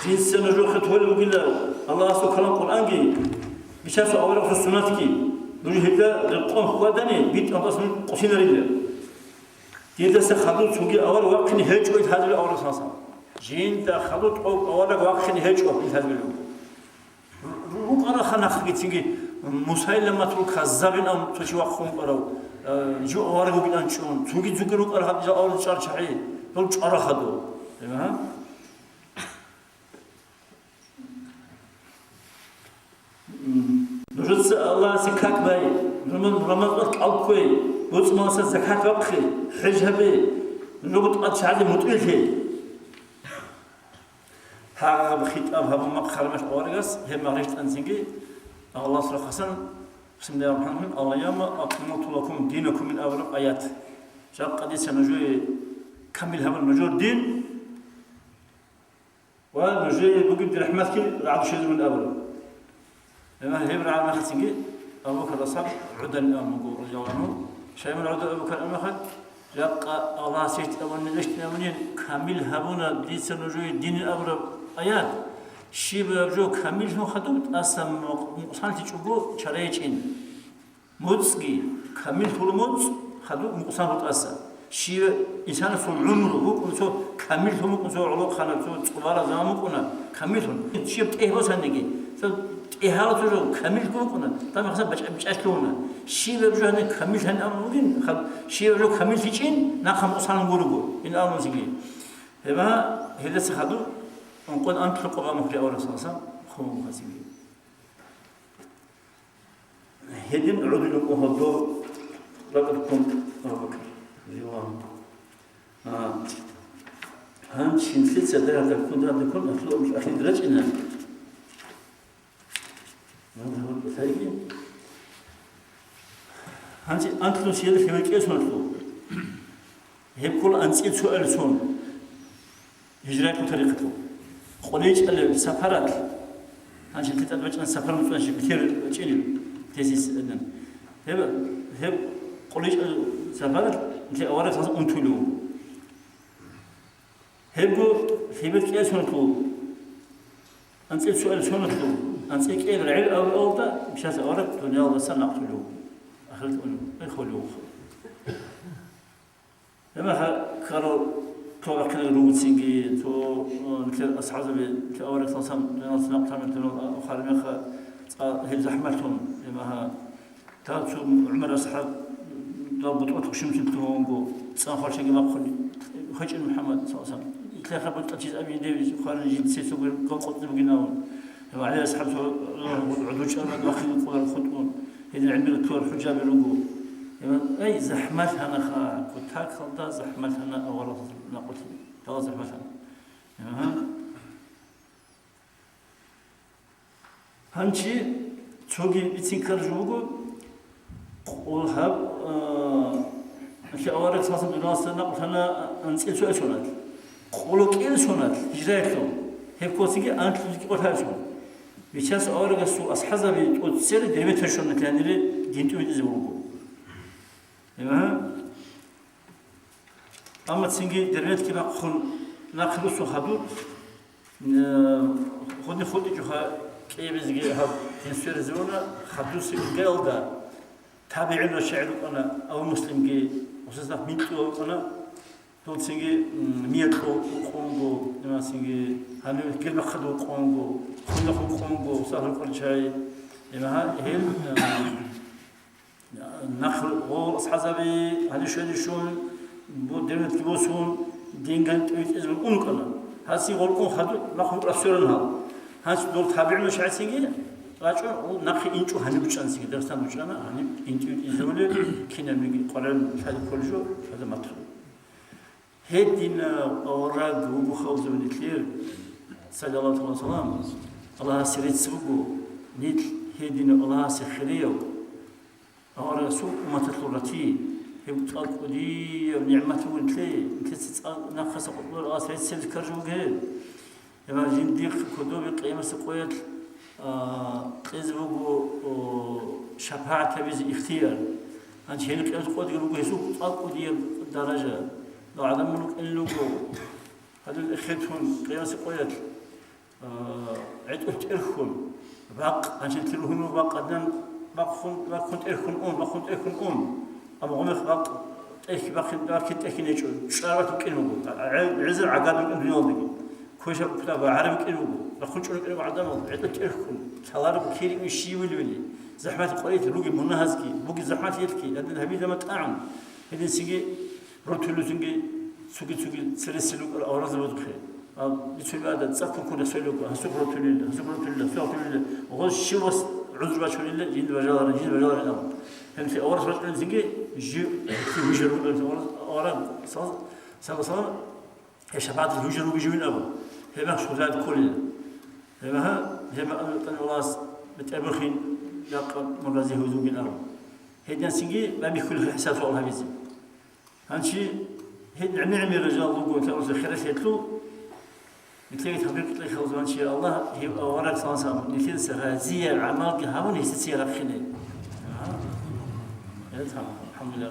جنس نجو خطول وقلا الله سبحانه كلام القرآن كي بيشاف أوراق في السنة كي نجو هدا القوم خداني بيت الله سبحانه قصينا رجلا تيدا سخدوا سوقي أول وقت نهج ويت هذا الأوراق ساسا جين دا خدوا أوراق وقت نهج ويت هذا الأوراق وقرا خناخ كتيجي مسايلة تروك خزابين أم تشي وقفهم قراو جو أوراق بيلان شون سوقي زوجرو قرا هذا أوراق شار شعي دول شارا خدوا تمام نجد الله سكاك باي رمضان ألقي وصل زكاة وقخي حجبي نقط أشعل متقلة هذا بخيتاب هذا ما خرمش أورجس هم معرفة أنسينجي الله سبحانه حسن بسم الله الرحمن الرحيم الله يوم أكملت لكم دينكم من أول آيات جاء قديس نجوي كمل هذا النجور دين ونجوي بقول رحمتك رعد شيء من أول لما هيبر على ما خسنجي أبو بكر الصاب عدا الأم نقول رجال عنه شيء من عدا أبو بكر الأم جاء الله سيت أولنا ليش نامنين كمل هبونا ديس نجوي دين أول آيات شيء بجو كمل هو خدمت أسم مقصان تجوبه شريعين موتسجي كمل فول موتس خدو مقصان هو أسم شيء إنسان في العمر هو كنسو كمل هو كنسو علو خنا كنسو تقبل زمان كنا كمل هو شيء بتأيه بس هنيجي إهالة تجو كمل كنا طبعا خلاص بتش أشلونه شيء بجو هن كمل هن أمورين خل شيء بجو كمل فيشين ناخم مقصان نقوله إن أمور زيني هذا هذا سخدو نقول أنت خلقوا مخرج أول أساسا خم خسيبي هدم عود لكم هدو ربكم ربك اليوم هم شنفت سدر هذا كون أطلع مش أخي درجنا هذا هو الثاني هانتي أنت لو سيد في مكة سنتلو هب كل أنسيت سؤال سون هجرات بطريقته قليش السفرات هانشي تتبعش عن سفر مفلش كثير شيء تيسيس أدنى هب قليش السفرات اللي أورث هذا أنتلو هبو في بيت كيس هنتلو أنسيت سؤال شنتلو أنسيت كيل العيل أو الأولى مشات أورث دنيا الله سنة أقتلو أخذت أخلوه لما كانوا تو كان روتينجي تو مثل أصحاب الأوراق تصم نصنع تعمل تنو خارج هي زحمتهم لما تاسو عمر أصحاب ضبط وتخشم تنتهونجو صافر شيء ما خل خج محمد صلى الله عليه وسلم يتلاقى بالتجهيز أبي ديفيز خارج جنسي سوبر قط بجناون وعليه أصحاب عدو شرط واخذ قوار خطون هذا عندنا التور حجاب يرجو أي زحمت هنا كنت هكذا زحمت هنا أورط نقول تواصل مثلا هنشي توجي بتنكر جوجو والهاب في أورق أساسا بناصر نقول هنا أنسي سؤال شونات قولك إيه شونات هجرتهم هيك كوسيجي أنت تقول هاي شون بيشاس أورق السوق أصحابه بتقول سير ديمت شونات لأنه دينتو يتزوجوا أما تسينجي درنت كنا ناخذ خدو خدي جوها كي بيزجي هاد تنسير زونا خدو سيجال دا تابعين الشعر أنا أو مسلم كي وسنا ميتو أنا تون سينجي ميتو كونغو نما سينجي هنو كلمة خدو كونغو خدو كونغو سهل كل شيء نما هيل نخل غول أصحابي هذي شون بودرنت كبوسون دينغان تيجي إزمن أنقنا هاسي غول أن خدو نخل رسولنا هاس دول تابعين مش عسينجي راجع نخل إنشو هنبتشان سينجي درسنا بتشانا هنب إنشو إزمن كنا نيجي قرن هذا كل جو هذا مطلوب هدينا أوراق وبخوز من الكثير صلى الله عليه وسلم الله سيرت سبقو نيت هدينا الله سخريو أورا سوق ما تطلعتي هي بتقولي نعمته وانتلي نخص قبول أسرع سيد كرجوجه لما جنديق كدوب قيمة سقويت قزبو شفاعة بيز اختيار أنت هناك أتقول يقولوا يسوق تقولي درجة لو عدم منك إنه هذا الإخوتهم قيمة سقويت عد إرخون باق أنشل تلوهم باق أدنى باق كنت إرخون أبو غمخ باق باق تأكل شارات كينو عزر عقاب من يوم كويش كتاب عربي كينو بخون شو كينو عدم عد إرخون كلارب كيري مشي ولي زحمة قريت لوجي منهزكي بوجي زحمة يلكي لأن هبي لما تعاون هذي سيجي روتلو سيجي سوقي سلسلو الأوراد بدخل بتقول هذا تسافر كل سلوك هسوق روتلو سوق وغش شو بس عذر بشر الله جند بجار أنا هم في أوراد بشر سيجي جو في وجرو أوراد صار الشباب الوجرو بيجون أبو هم شو زاد كل هم أنا راس بتأبخين يقرأ مرازي هزوم الأرض هيدا سيجي ما بيكون حساب الله بيزي هنشي هيد نعمي رجال الله كأوز خيرش يتلو مثل تحقيق لي خوز إن شاء الله هي أوراق صانصام نكين سرازية عمال كهون يستسير خليه الحمد لله